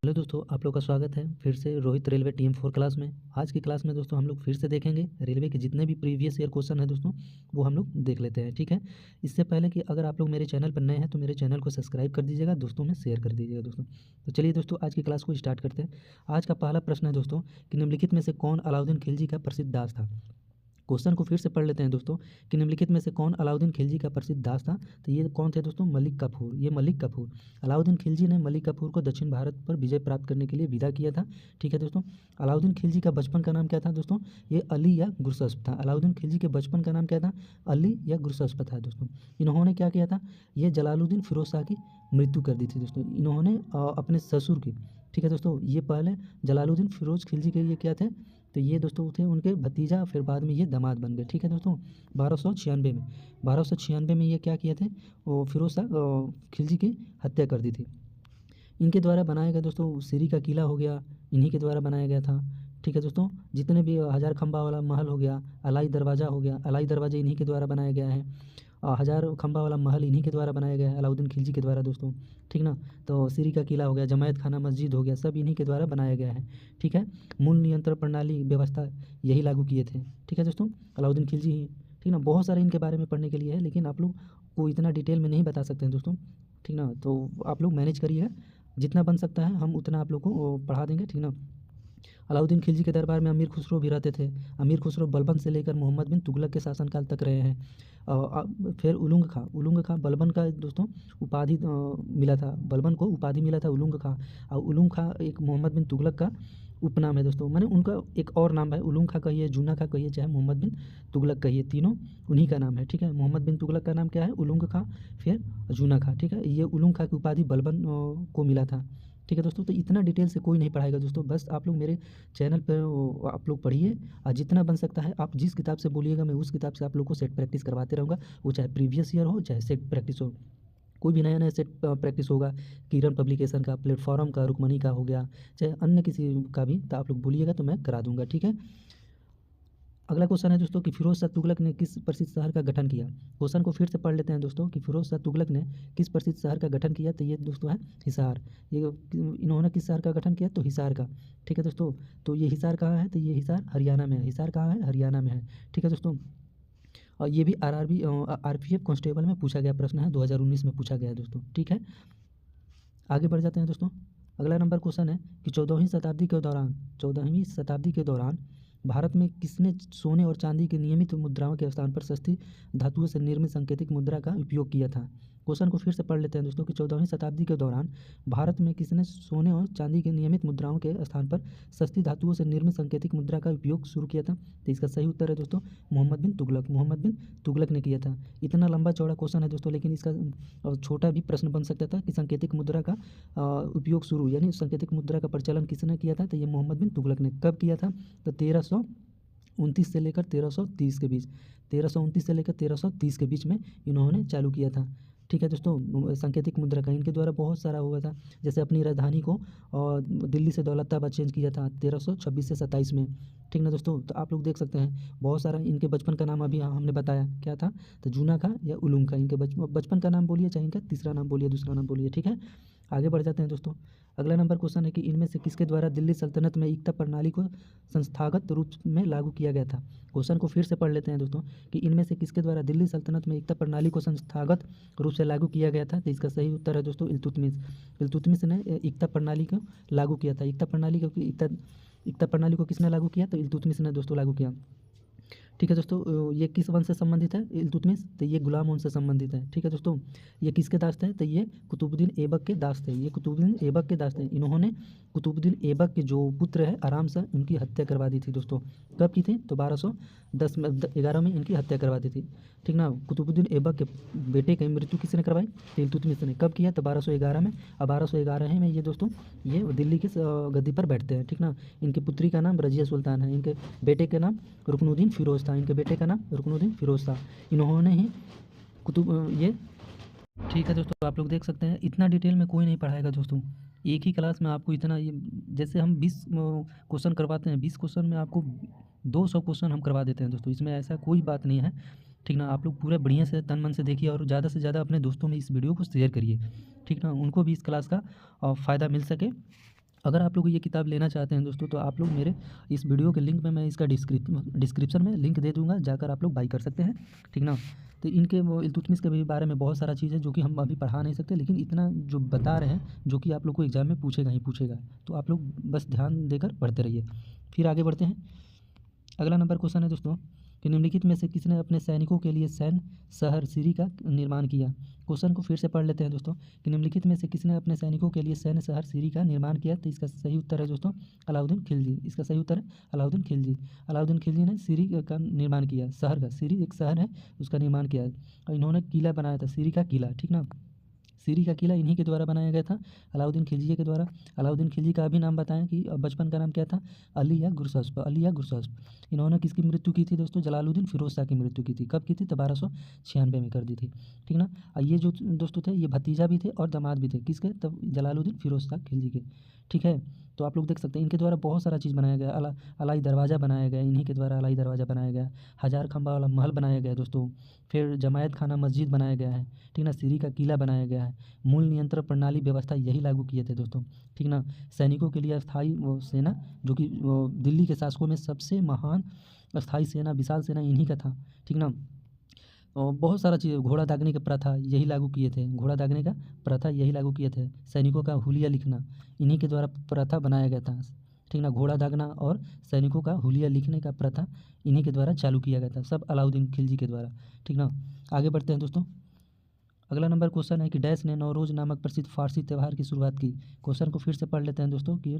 Hello दोस्तों, आप लोग का स्वागत है फिर से रोहित रेलवे टीम 4 क्लास में। आज की क्लास में दोस्तों हम लोग फिर से देखेंगे रेलवे के जितने भी प्रीवियस ईयर क्वेश्चन है दोस्तों, वो हम लोग देख लेते हैं। ठीक है, इससे पहले कि अगर आप लोग मेरे चैनल पर नए हैं तो मेरे चैनल को सब्सक्राइब कर दीजिएगा, दोस्तों में शेयर कर दीजिएगा दोस्तों। तो चलिए दोस्तों, आज की क्लास को स्टार्ट करते हैं। आज का पहला प्रश्न है दोस्तों कि निम्नलिखित में से कौन अलाउद्दीन खिलजी का प्रसिद्ध दास था। क्वेश्चन को फिर से पढ़ लेते हैं दोस्तों कि निम्नलिखित में से कौन अलाउद्दीन खिलजी का प्रसिद्ध दास था। तो ये कौन थे दोस्तों? मलिक काफूर। ये मलिक काफूर, अलाउद्दीन खिलजी ने मलिक काफूर को दक्षिण भारत पर विजय प्राप्त करने के लिए विदा किया था। ठीक है दोस्तों, अलाउद्दीन खिलजी का बचपन का नाम क्या था दोस्तों? ये अली या गुरशस्प था। अलाउद्दीन खिलजी के बचपन का नाम क्या था? अली या गुरशस्प था दोस्तों। इन्होंने क्या किया था? ये जलालुद्दीन फिरोज शाह की मृत्यु कर दी थी दोस्तों। इन्होंने अपने ससुर की, ठीक है दोस्तों, ये पहले जलालुद्दीन फिरोज खिलजी के ये क्या थे? तो ये दोस्तों थे उनके भतीजा, फिर बाद में ये दामाद बन गए। ठीक है दोस्तों, 1296 में ये क्या किए थे? वो फिरोज शाह खिलजी की हत्या कर दी थी। इनके द्वारा बनाया गया दोस्तों सिरी का किला हो गया, इन्हीं के द्वारा बनाया गया था। ठीक है दोस्तों, जितने भी हज़ार खंबा वाला महल हो गया, अलाई दरवाज़ा हो गया, अलाई दरवाज़ा इन्हीं के द्वारा बनाया गया है। हज़ार खंबा वाला महल इन्हीं के द्वारा बनाया गया है, अलाउद्दीन खिलजी के द्वारा दोस्तों। ठीक ना, तो सिरी का किला हो गया, जमायत खाना मस्जिद हो गया, सब इन्हीं के द्वारा बनाया गया है। ठीक है, मूल नियंत्रण प्रणाली व्यवस्था यही लागू किए थे। ठीक है दोस्तों, अलाउद्दीन खिलजी ही। ठीक ना, बहुत सारे इनके बारे में पढ़ने के लिए है, लेकिन आप लोग को इतना डिटेल में नहीं बता सकते हैं दोस्तों। ठीक ना, तो आप लोग मैनेज करिएगा, जितना बन सकता है हम उतना आप लोग को पढ़ा देंगे। ठीक ना, अलाउद्दीन खिलजी के दरबार में अमीर खुसरो भी रहते थे। अमीर खुसरो बलबन से लेकर मोहम्मद बिन तुगलक के शासनकाल तक रहे हैं। फिर उलुंग खां बलबन का दोस्तों उपाधि मिला था, बलबन को उपाधि मिला था उलुंग खां। और उलुंग खां एक मोहम्मद बिन तुगलक का उपनाम है दोस्तों, माने उनका एक और नाम है। उलुंग खां कहिए, जूना खां कहिए, चाहे मोहम्मद बिन तुगलक कहिए, तीनों उन्हीं का नाम है। ठीक है, मोहम्मद बिन तुगलक का नाम क्या है? उलुंग खां, फिर जूना खां। ठीक है, ये उलुंग खां की उपाधि बलबन को मिला था। ठीक है दोस्तों, तो इतना डिटेल से कोई नहीं पढ़ाएगा दोस्तों, बस आप लोग मेरे चैनल पर आप लोग पढ़िए, और जितना बन सकता है आप जिस किताब से बोलिएगा मैं उस किताब से आप लोग को सेट प्रैक्टिस करवाते रहूँगा। वो चाहे प्रीवियस ईयर हो, चाहे सेट प्रैक्टिस हो, कोई भी नया सेट प्रैक्टिस होगा, किरण पब्लिकेशन का, प्लेटफॉर्म का, रुकमनी का हो गया, चाहे अन्य किसी का भी, तो आप लोग बोलिएगा तो मैं करा दूंगा। ठीक है, अगला क्वेश्चन है दोस्तों कि फिरोज शाह तुगलक ने किस प्रसिद्ध शहर का गठन किया। क्वेश्चन को फिर से पढ़ लेते हैं दोस्तों कि फिरोज शाह तुगलक ने किस प्रसिद्ध शहर का गठन किया। तो ये दोस्तों है हिसार। ये इन्होंने किस शहर का गठन किया? तो हिसार का। ठीक है दोस्तों, तो ये हिसार कहाँ है? तो ये हिसार हरियाणा में है। हिसार कहाँ है? हरियाणा में है। ठीक है दोस्तों, और ये भी आरपीएफ कांस्टेबल में पूछा गया प्रश्न है, 2019 में पूछा गया है दोस्तों। ठीक है, आगे बढ़ जाते हैं दोस्तों। अगला नंबर क्वेश्चन है कि 14वीं शताब्दी के दौरान भारत में किसने सोने और चांदी के नियमित मुद्राओं के स्थान पर सस्ती धातुओं से निर्मित सांकेतिक मुद्रा का उपयोग किया था। क्वेश्चन को फिर से पढ़ लेते हैं दोस्तों कि 14वीं शताब्दी के दौरान भारत में किसने सोने और चांदी के नियमित मुद्राओं के स्थान पर सस्ती धातुओं से निर्मित सांकेतिक मुद्रा का उपयोग शुरू किया था। तो इसका सही उत्तर है दोस्तों मोहम्मद बिन तुगलक। मोहम्मद बिन तुगलक ने किया था। इतना लंबा चौड़ा क्वेश्चन है दोस्तों, लेकिन इसका छोटा भी प्रश्न बन सकता था कि सांकेतिक मुद्रा का उपयोग शुरू, यानी सांकेतिक मुद्रा का प्रचलन किसने किया था? तो ये मोहम्मद बिन तुगलक ने। कब किया था? तो 1329 से लेकर 1330 के बीच, 1329 से लेकर 1330 के बीच में इन्होंने चालू किया था। ठीक है दोस्तों, सांकेतिक मुद्रा का इनके द्वारा बहुत सारा हुआ था। जैसे अपनी राजधानी को और दिल्ली से दौलताबाद चेंज किया था 1326 से 27 में। ठीक ना दोस्तों, तो आप लोग देख सकते हैं बहुत सारा। इनके बचपन का नाम अभी हमने बताया क्या था? तो जूना खां या उलुंग खां। इनके बचपन का नाम बोलिए, चाहे इनका तीसरा नाम बोलिए, दूसरा नाम बोलिए। ठीक है, आगे बढ़ जाते हैं दोस्तों। अगला नंबर क्वेश्चन है कि इनमें से किसके द्वारा दिल्ली सल्तनत में एकता प्रणाली को संस्थागत रूप में लागू किया गया था। क्वेश्चन को फिर से पढ़ लेते हैं दोस्तों कि इनमें से किसके द्वारा दिल्ली सल्तनत में एकता प्रणाली को संस्थागत रूप से लागू किया गया था। तो इसका सही उत्तर है दोस्तों इल्तुतमिश ने एकता प्रणाली को लागू किया था। एकता प्रणाली को किसने लागू किया? तो इल्तुतमिश ने दोस्तों लागू किया। ठीक है दोस्तों, ये किस वंश से संबंधित है? इल्तुतमिश। तो ये गुलाम वंश से संबंधित है। ठीक है दोस्तों, ये किसके दास थे? तो ये कुतुबुद्दीन ऐबक के दास थे। ये कुतुबुद्दीन ऐबक के दास थे। इन्होंने कुतुबुद्दीन ऐबक के जो पुत्र है आराम से उनकी हत्या करवा दी थी दोस्तों। कब की थी? तो 1211 में इनकी हत्या करवा दी थी। ठीक ना, कुतुबुद्दीन ऐबक के बेटे की मृत्यु किसने करवाई? तो इल्तुतमिश ने। कब किया? तो 1211 में। अब 1211 में ये दोस्तों ये दिल्ली की गद्दी पर बैठते हैं। ठीक ना, इनकी पुत्री का नाम रजिया सुल्तान है, इनके बेटे के नाम रुकनुद्दीन फिरोज था। इनके बेटे का नाम रुकनुद्दीन फिरोज था। इन्होंने ही ये। ठीक है दोस्तों, आप लोग देख सकते हैं इतना डिटेल में कोई नहीं पढ़ाएगा दोस्तों। एक ही क्लास में आपको इतना, ये जैसे हम 20 क्वेश्चन करवाते हैं, 20 क्वेश्चन में आपको 200 क्वेश्चन हम करवा देते हैं दोस्तों। इसमें ऐसा कोई बात नहीं है। ठीक ना, आप लोग पूरे बढ़िया से तन मन से देखिए और ज़्यादा से ज़्यादा अपने दोस्तों में इस वीडियो को शेयर करिए। ठीक ना, उनको भी इस क्लास का फ़ायदा मिल सके। अगर आप लोग ये किताब लेना चाहते हैं दोस्तों, तो आप लोग मेरे इस वीडियो के लिंक में मैं इसका डिस्क्रिप्शन में लिंक दे दूँगा, जाकर आप लोग बाई कर सकते हैं, ठीक ना। तो इनके वो इल्तुतमिश के भी बारे में बहुत सारा चीज़ है जो कि हम अभी पढ़ा नहीं सकते, लेकिन इतना जो बता रहे हैं जो कि आप लोग को एग्ज़ाम में पूछेगा ही पूछेगा, तो आप लोग बस ध्यान देकर पढ़ते रहिए। फिर आगे बढ़ते हैं। अगला नंबर क्वेश्चन है दोस्तों कि निम्नलिखित में से किसने अपने सैनिकों के लिए सैन्य शहर सीरी का निर्माण किया। क्वेश्चन को फिर से पढ़ लेते हैं दोस्तों कि निम्नलिखित में से किसने अपने सैनिकों के लिए सैन्य शहर सीरी का निर्माण किया। तो इसका सही उत्तर है दोस्तों अलाउद्दीन खिलजी। इसका सही उत्तर है अलाउद्दीन खिलजी। अलाउद्दीन खिलजी ने सीरी का निर्माण किया। शहर का, सीरी एक शहर है, उसका निर्माण किया और इन्होंने किला बनाया था, सीरी का किला, ठीक ना। सीरी का किला इन्हीं के द्वारा बनाया गया था, अलाउद्दीन खिलजी के द्वारा। अलाउद्दीन खिलजी का भी नाम बताएं कि बचपन का नाम क्या था, अली या गुरसस्प, अली या गुरसस्प। इन्होंने किसकी मृत्यु की थी दोस्तों, जलालुद्दीन फिरोज शाह की मृत्यु की थी। कब की थी, तो 1296 में कर दी थी, ठीक ना। और ये जो दोस्तों थे ये भतीजा भी थे और दामाद भी थे, किसके, तब जलालुद्दीन फिरोज शाह खिलजी के, ठीक है। तो आप लोग देख सकते हैं इनके द्वारा बहुत सारा चीज़ बनाया गया। अलाई दरवाज़ा बनाया गया, इन्हीं के द्वारा अलाई दरवाज़ा बनाया गया। हज़ार खंबा वाला महल बनाया गया दोस्तों। फिर जमायत खाना मस्जिद बनाया गया है, ठीक ना। सीरी का किला बनाया गया है। मूल नियंत्रण प्रणाली व्यवस्था यही लागू किए थे दोस्तों, ठीक ना। सैनिकों के लिए अस्थाई वो सेना जो कि वो दिल्ली के शासकों में सबसे महान अस्थाई सेना, विशाल सेना इन्हीं का था, ठीक ना। और बहुत सारा चीज़, घोड़ा दागने का प्रथा यही लागू किए थे, घोड़ा दागने का प्रथा यही लागू किए थे। सैनिकों का हुलिया लिखना इन्हीं के द्वारा प्रथा बनाया गया था, ठीक ना। घोड़ा दागना और सैनिकों का हुलिया लिखने का प्रथा इन्हीं के द्वारा चालू किया गया था, सब अलाउद्दीन खिलजी के द्वारा, ठीक ना। आगे बढ़ते हैं दोस्तों। अगला नंबर क्वेश्चन है कि डैश ने नौरोज़ नामक प्रसिद्ध फारसी त्यौहार की शुरुआत की। क्वेश्चन को फिर से पढ़ लेते हैं दोस्तों कि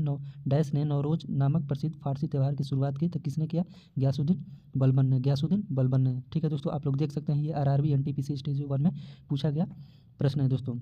डैश ने नौरोज़ नामक प्रसिद्ध फारसी त्यौहार की शुरुआत की। तो किसने किया, गयासुद्दीन बलबन ने, गयासुद्दीन बलबन ने, ठीक है दोस्तों। आप लोग देख सकते हैं ये आरआरबी एनटीपीसी स्टेज 1 में पूछा गया प्रश्न है दोस्तों।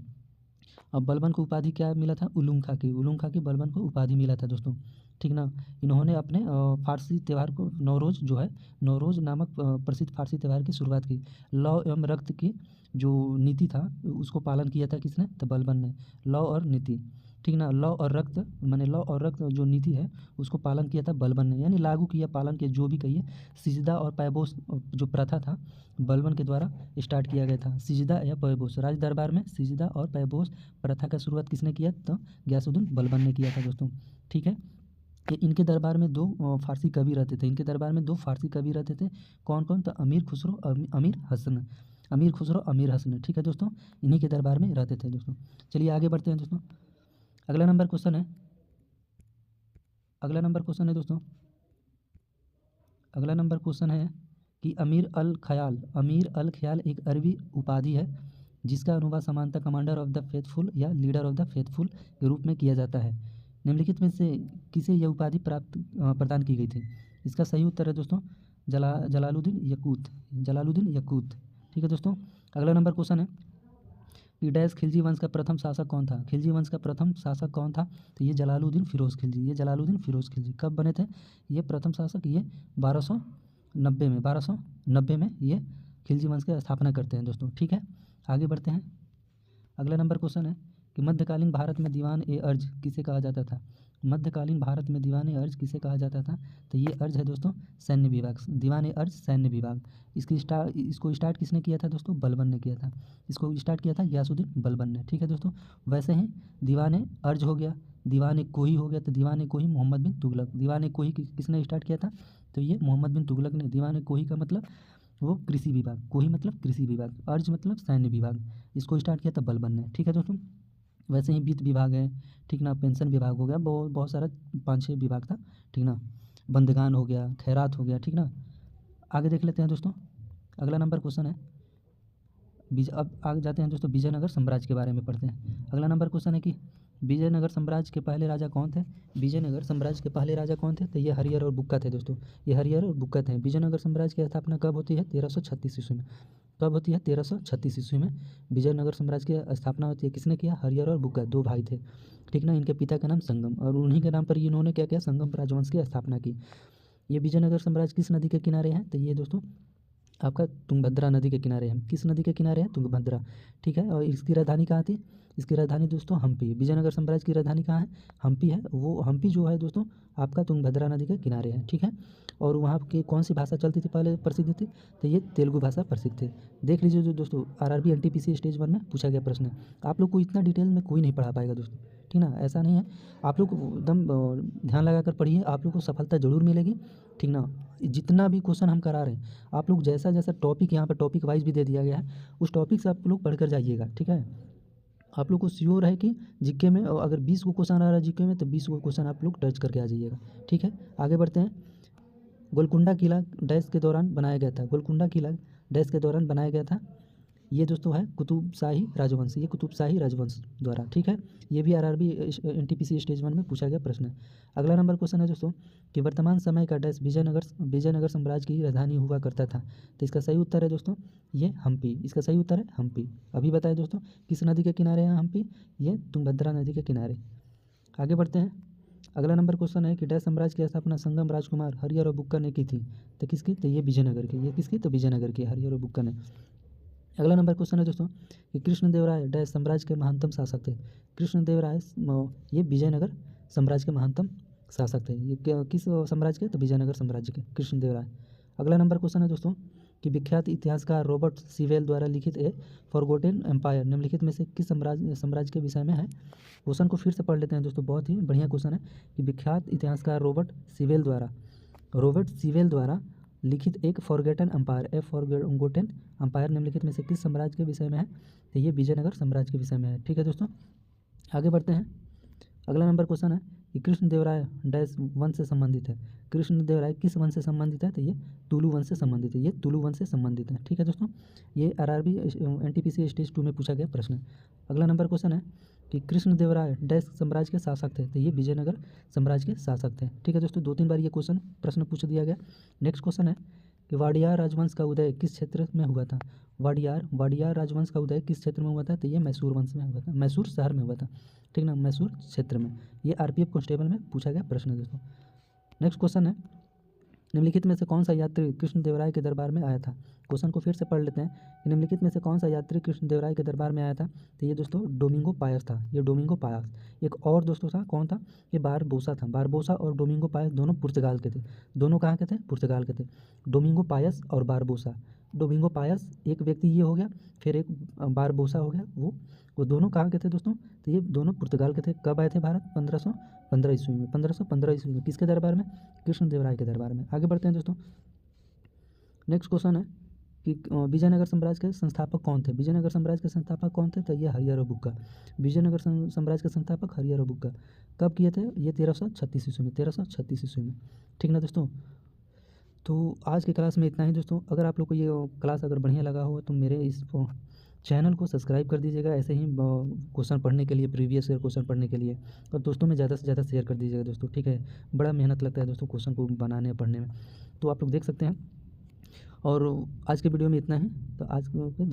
अब बलबन को उपाधि क्या मिला था, उलूम खाकी, उलूम खाकी बलबन को उपाधि मिला था दोस्तों, ठीक ना। इन्होंने अपने फारसी त्यौहार को नौरोज़ जो है, नौरोज़ नामक प्रसिद्ध फारसी त्यौहार की शुरुआत की। लौ एवं रक्त की जो नीति था उसको पालन किया था किसने, तो बलबन ने। लौ और नीति, ठीक ना। लौ और रक्त माने लौ और रक्त जो नीति है उसको पालन किया था बलबन ने, यानी लागू किया, पालन किया, जो भी कहिए। सिजदा और पैबोस जो प्रथा था बलबन के द्वारा स्टार्ट किया गया था। सिजदा या पैबोस, राज दरबार में सिजदा और पैबोस प्रथा का शुरुआत किसने किया, तो गयासुद्दीन बलबन ने किया था दोस्तों, ठीक है। कि इनके दरबार में दो फारसी कवि रहते थे, इनके दरबार में दो फारसी कवि रहते थे। कौन कौन, तो अमीर खुसरो, अमीर हसन, अमीर खुसरो, अमीर हसन, ठीक है दोस्तों। इन्हीं के दरबार में रहते थे दोस्तों। चलिए आगे बढ़ते हैं दोस्तों। अगला नंबर क्वेश्चन है, अगला नंबर क्वेश्चन है दोस्तों, अगला नंबर क्वेश्चन है कि अमीर अल ख़याल, अमीर अल ख़याल एक अरबी उपाधि है जिसका अनुवाद समानता कमांडर ऑफ द फेथफुल या लीडर ऑफ द फेथफुल के रूप में किया जाता है। निम्नलिखित में से किसे यह उपाधि प्रदान की गई थी। इसका सही उत्तर है दोस्तों जलालुद्दीन यकूत, जलालुद्दीन यकूत, ठीक है दोस्तों। अगला नंबर क्वेश्चन है कि डैश खिलजी वंश का प्रथम शासक कौन था। खिलजी वंश का प्रथम शासक कौन था, तो ये जलालुद्दीन फिरोज़ खिलजी, ये जलालुद्दीन फिरोज़ खिलजी। कब बने थे ये प्रथम शासक, ये 1290 में, 1290 में ये खिलजी वंश की स्थापना करते हैं दोस्तों, ठीक है। आगे बढ़ते हैं। अगला नंबर क्वेश्चन है कि मध्यकालीन भारत में दीवान ए अर्ज किसे कहा जाता था। मध्यकालीन भारत में दीवान ए अर्ज किसे कहा जाता था, तो ये अर्ज है दोस्तों सैन्य विभाग, दीवान ए अर्ज सैन्य विभाग। इसको स्टार्ट किसने किया था दोस्तों, बलबन ने किया था। इसको स्टार्ट किया था गयासुद्दीन बलबन ने, ठीक है दोस्तों। वैसे ही दीवान ए अर्ज हो गया, दीवान ए कोही हो गया, तो दीवान ए कोही मोहम्मद बिन तुगलक। दीवान ए कोही किसने स्टार्ट किया था, तो ये मोहम्मद बिन तुगलक ने। दीवान ए कोही का मतलब वो कृषि विभाग, कोही मतलब कृषि विभाग, अर्ज मतलब सैन्य विभाग, इसको स्टार्ट किया था बलबन ने, ठीक है दोस्तों। वैसे ही वित्त विभाग है, ठीक ना। पेंशन विभाग हो गया, बहुत बहुत सारा 5-6 विभाग था, ठीक ना। बंदगान हो गया, खैरात हो गया, ठीक ना। आगे देख लेते हैं दोस्तों। अगला नंबर क्वेश्चन है अब आगे जाते हैं दोस्तों, विजयनगर साम्राज्य के बारे में पढ़ते हैं। अगला नंबर क्वेश्चन है कि विजयनगर साम्राज्य के पहले राजा कौन थे। विजयनगर साम्राज्य के पहले राजा कौन थे, तो ये हरिहर और बुक्का थे दोस्तों, ये हरिहर और बुक्का थे। विजयनगर साम्राज्य की स्थापना कब होती है, 1336 ईस्वी में। कब होती है, 1336 ईस्वी में विजयनगर साम्राज्य की स्थापना होती है। किसने किया, हरिहर और बुक्का, दो भाई थे, ठीक ना। इनके पिता का नाम संगम, और उन्हीं के नाम पर इन्होंने क्या किया, संगम राजवंश की स्थापना की। ये विजयनगर साम्राज्य किस नदी के किनारे है, तो ये दोस्तों आपका तुंगभद्रा नदी के किनारे है। किस नदी के किनारे है, तुंगभद्रा, ठीक है। और इसकी राजधानी कहाँ थी, इसकी राजधानी दोस्तों हम्पी। विजयनगर साम्राज्य की राजधानी कहाँ है, हम्पी है। वो हम्पी जो है दोस्तों आपका तुंगभद्रा नदी के किनारे है, ठीक है। और वहाँ की कौन सी भाषा चलती थी पहले प्रसिद्ध थी, तो ये तेलुगु भाषा प्रसिद्ध थी। देख लीजिए जो दोस्तों आरआरबी एनटीपीसी स्टेज 1 में पूछा गया प्रश्न है। आप लोग को इतना डिटेल में कोई नहीं पढ़ा पाएगा दोस्तों, ठीक ना, ऐसा नहीं है। आप लोग एकदम ध्यान लगा कर पढ़िए, आप लोग को सफलता ज़रूर मिलेगी, ठीक ना। जितना भी क्वेश्चन हम करा रहे हैं, आप लोग जैसा जैसा टॉपिक यहाँ पर टॉपिक वाइज भी दे दिया गया है, उस टॉपिक से आप लोग पढ़ कर जाइएगा, ठीक है। आप लोग को श्योर है कि जीके में अगर 20 को क्वेश्चन आ रहा है जीके में, तो 20 को क्वेश्चन आप लोग टच करके आ जाइएगा, ठीक है। आगे बढ़ते हैं। गोलकुंडा किला डैश के दौरान बनाया गया था, गोलकुंडा किला डैश के दौरान बनाया गया था। ये दोस्तों है कुतुबशाही राजवंश, ये कुतुबशाही राजवंश द्वारा, ठीक है। ये भी आरआरबी एनटीपीसी स्टेज 1 में पूछा गया प्रश्न है। अगला नंबर क्वेश्चन है दोस्तों कि वर्तमान समय का डैश विजयनगर साम्राज्य की राजधानी हुआ करता था। तो इसका सही उत्तर है दोस्तों ये हम्पी, इसका सही उत्तर है हम्पी। अभी बताए दोस्तों किस नदी के किनारे है हम्पी, ये तुंगभद्रा नदी के किनारे। आगे बढ़ते हैं। अगला नंबर क्वेश्चन है कि डैश साम्राज्य की स्थापना संगम राजकुमार हरिहर और बुक्का ने की थी। तो किसकी, तो ये विजयनगर की, ये किसकी, तो विजयनगर की, हरिहर और बुक्का ने। अगला नंबर क्वेश्चन है दोस्तों कि कृष्णदेवराय डैश साम्राज्य के महानतम शासक थे। कृष्णदेवराय ये विजयनगर साम्राज्य के महानतम शासक थे। ये किस साम्राज्य के, तो विजयनगर साम्राज्य के कृष्णदेवराय। अगला नंबर क्वेश्चन है दोस्तों कि विख्यात इतिहासकार रॉबर्ट सीवेल द्वारा लिखित ए फॉरगॉटेन एम्पायर निम्नलिखित में से किस साम्राज्य के विषय में है। क्वेश्चन को फिर से पढ़ लेते हैं दोस्तों, बहुत ही बढ़िया क्वेश्चन है कि विख्यात इतिहासकार रॉबर्ट सीवेल द्वारा लिखित एक फॉरगॉटेन एम्पायर निम्नलिखित में से किस साम्राज्य के विषय में है। तो ये विजयनगर साम्राज्य के विषय में है, ठीक है दोस्तों। आगे बढ़ते हैं। अगला नंबर क्वेश्चन है कि कृष्णदेवराय डैश वंश से संबंधित है। कृष्णदेवराय किस वंश से संबंधित है, तो ये तुलु वंश से संबंधित है, ये तुलु वंश से संबंधित है, ठीक है दोस्तों। ये आरआरबी एनटीपीसी स्टेज 2 में पूछा गया प्रश्न है। अगला नंबर क्वेश्चन है कि कृष्णदेवराय डैश साम्राज्य के शासक थे। तो ये विजयनगर साम्राज्य के शासक थे, ठीक है दोस्तों। 2-3 बार ये प्रश्न पूछ दिया गया। नेक्स्ट क्वेश्चन है कि वाडियार राजवंश का उदय किस क्षेत्र में हुआ था। वाडियार राजवंश का उदय किस क्षेत्र में हुआ था, तो ये मैसूर वंश में हुआ था, मैसूर शहर में हुआ था, ठीक ना, मैसूर क्षेत्र में। ये आरपीएफ कांस्टेबल में पूछा गया प्रश्न है दोस्तों। नेक्स्ट क्वेश्चन है निम्नलिखित में से कौन सा यात्री कृष्णदेवराय के दरबार में आया था। क्वेश्चन को फिर से पढ़ लेते हैं कि निम्नलिखित में से कौन सा यात्री कृष्णदेवराय के दरबार में आया था। तो ये दोस्तों डोमिंगो पायस था, ये डोमिंगो पायस। एक और दोस्तों था, कौन था, ये बारबोसा था। बारबोसा और डोमिंगो पायस दोनों पुर्तगाल के थे, दोनों कहाँ के थे, पुर्तगाल के थे। डोमिंगो पायस और बारबोसा, डोमिंगो पायस एक व्यक्ति ये हो गया, फिर एक बारबोसा हो गया, वो दोनों कहाँ के थे दोस्तों, तो ये दोनों पुर्तगाल के थे। कब आए थे भारत, 1515 ईस्वी में, 1515 ईस्वी में। किसके दरबार में, कृष्णदेवराय के दरबार में। आगे बढ़ते हैं दोस्तों। नेक्स्ट क्वेश्चन है कि विजयनगर साम्राज्य के संस्थापक कौन थे। विजयनगर साम्राज्य के संस्थापक कौन थे, तो ये हरिहर और बुक्का। विजयनगर साम्राज्य के संस्थापक हरिहर और बुक्का कब किए थे, ये 1336 ईस्वी में, 1336 ईस्वी में, ठीक ना दोस्तों। तो आज की क्लास में इतना ही दोस्तों। अगर आप लोग को ये क्लास अगर बढ़िया लगा हो तो मेरे इस चैनल को सब्सक्राइब कर दीजिएगा, ऐसे ही क्वेश्चन पढ़ने के लिए, प्रीवियस ईयर क्वेश्चन पढ़ने के लिए। और दोस्तों में ज़्यादा से ज़्यादा शेयर कर दीजिएगा दोस्तों, ठीक है। बड़ा मेहनत लगता है दोस्तों क्वेश्चन को बनाने पढ़ने में, तो आप लोग देख सकते हैं। और आज के वीडियो में इतना ही, तो आज को जय।